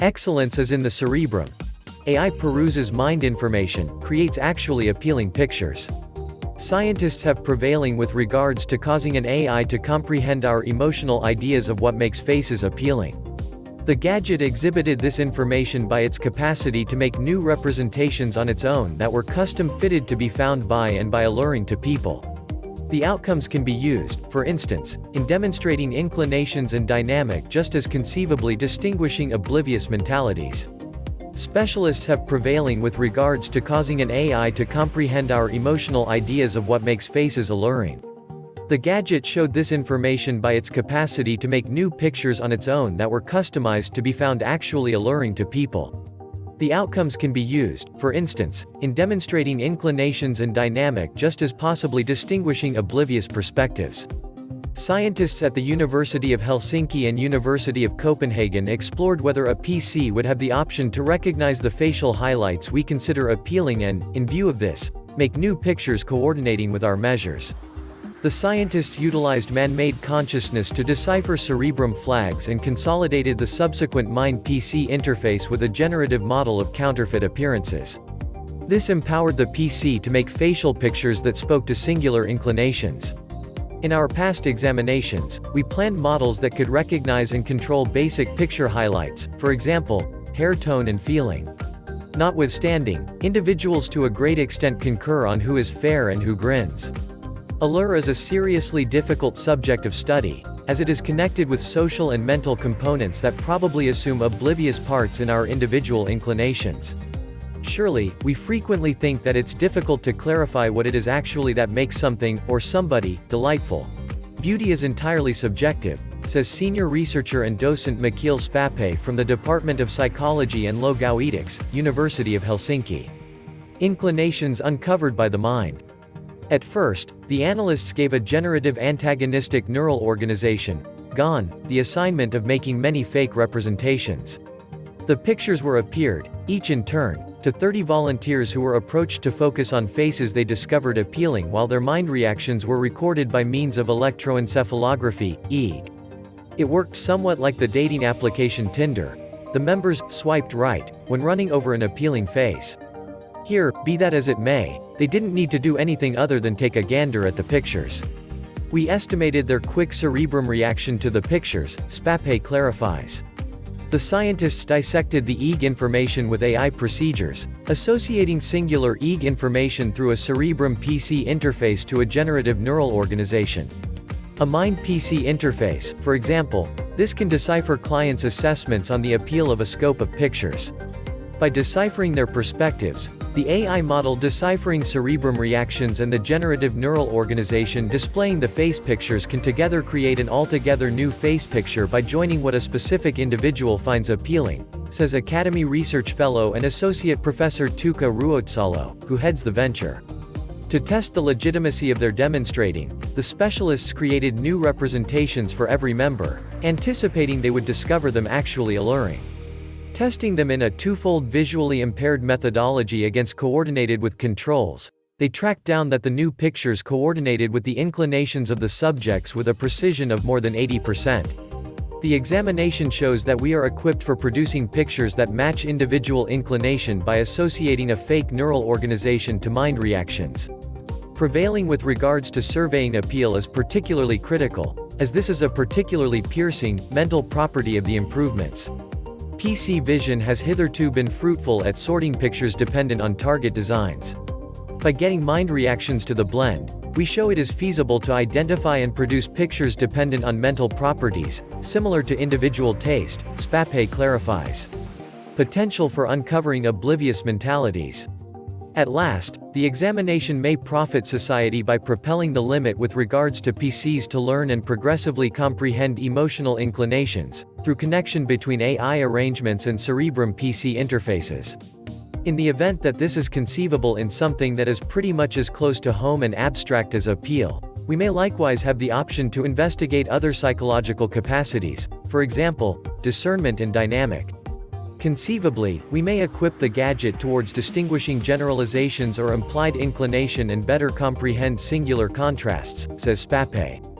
Excellence is in the cerebrum. AI peruses mind information, creates actually appealing pictures. Scientists have prevailing with regards to causing an AI to comprehend our emotional ideas of what makes faces appealing. The gadget exhibited this information by its capacity to make new representations on its own that were custom-fitted to be found by and by alluring to people. The outcomes can be used, for instance, in demonstrating inclinations and dynamic just as conceivably distinguishing oblivious mentalities. Specialists have prevailing with regards to causing an AI to comprehend our emotional ideas of what makes faces alluring. The gadget showed this information by its capacity to make new pictures on its own that were customized to be found actually alluring to people. The outcomes can be used, for instance, in demonstrating inclinations and dynamic just as possibly distinguishing oblivious perspectives. Scientists at the University of Helsinki and University of Copenhagen explored whether a PC would have the option to recognize the facial highlights we consider appealing and, in view of this, make new pictures coordinating with our measures. The scientists utilized man-made consciousness to decipher cerebrum flags and consolidated the subsequent mind-PC interface with a generative model of counterfeit appearances. This empowered the PC to make facial pictures that spoke to singular inclinations. In our past examinations, we planned models that could recognize and control basic picture highlights, for example, hair tone and feeling. Notwithstanding, individuals to a great extent concur on who is fair and who grins. Allure is a seriously difficult subject of study, as it is connected with social and mental components that probably assume oblivious parts in our individual inclinations. Surely, we frequently think that it's difficult to clarify what it is actually that makes something, or somebody, delightful. Beauty is entirely subjective, says senior researcher and docent Michiel Spape from the Department of Psychology and Logoetics, University of Helsinki. Inclinations uncovered by the mind. At first, the analysts gave a generative antagonistic neural organization, GAN, the assignment of making many fake representations. The pictures were appeared, each in turn, to 30 volunteers who were approached to focus on faces they discovered appealing while their mind reactions were recorded by means of electroencephalography, EEG. It worked somewhat like the dating application Tinder. The members swiped right when running over an appealing face. Here, be that as it may, they didn't need to do anything other than take a gander at the pictures. We estimated their quick cerebrum reaction to the pictures, Spape clarifies. The scientists dissected the EEG information with AI procedures, associating singular EEG information through a cerebrum PC interface to a generative neural organization. A mind-PC interface, for example, this can decipher clients' assessments on the appeal of a scope of pictures. By deciphering their perspectives, the AI model deciphering cerebrum reactions and the generative neural organization displaying the face pictures can together create an altogether new face picture by joining what a specific individual finds appealing, says Academy Research Fellow and Associate Professor Tuukka Ruotsalo, who heads the venture. To test the legitimacy of their demonstrating, the specialists created new representations for every member, anticipating they would discover them actually alluring. Testing them in a twofold visually impaired methodology against coordinated with controls, they tracked down that the new pictures coordinated with the inclinations of the subjects with a precision of more than 80%. The examination shows that we are equipped for producing pictures that match individual inclination by associating a fake neural organization to mind reactions. Prevailing with regards to surveying appeal is particularly critical, as this is a particularly piercing, mental property of the improvements. PC vision has hitherto been fruitful at sorting pictures dependent on target designs. By getting mind reactions to the blend, we show it is feasible to identify and produce pictures dependent on mental properties, similar to individual taste, Spape clarifies. Potential for uncovering oblivious mentalities. At last, the examination may profit society by propelling the limit with regards to PCs to learn and progressively comprehend emotional inclinations, through connection between AI arrangements and cerebrum PC interfaces. In the event that this is conceivable in something that is pretty much as close to home and abstract as appeal, we may likewise have the option to investigate other psychological capacities, for example, discernment and dynamic. Conceivably, we may equip the gadget towards distinguishing generalizations or implied inclination and better comprehend singular contrasts, says Spape.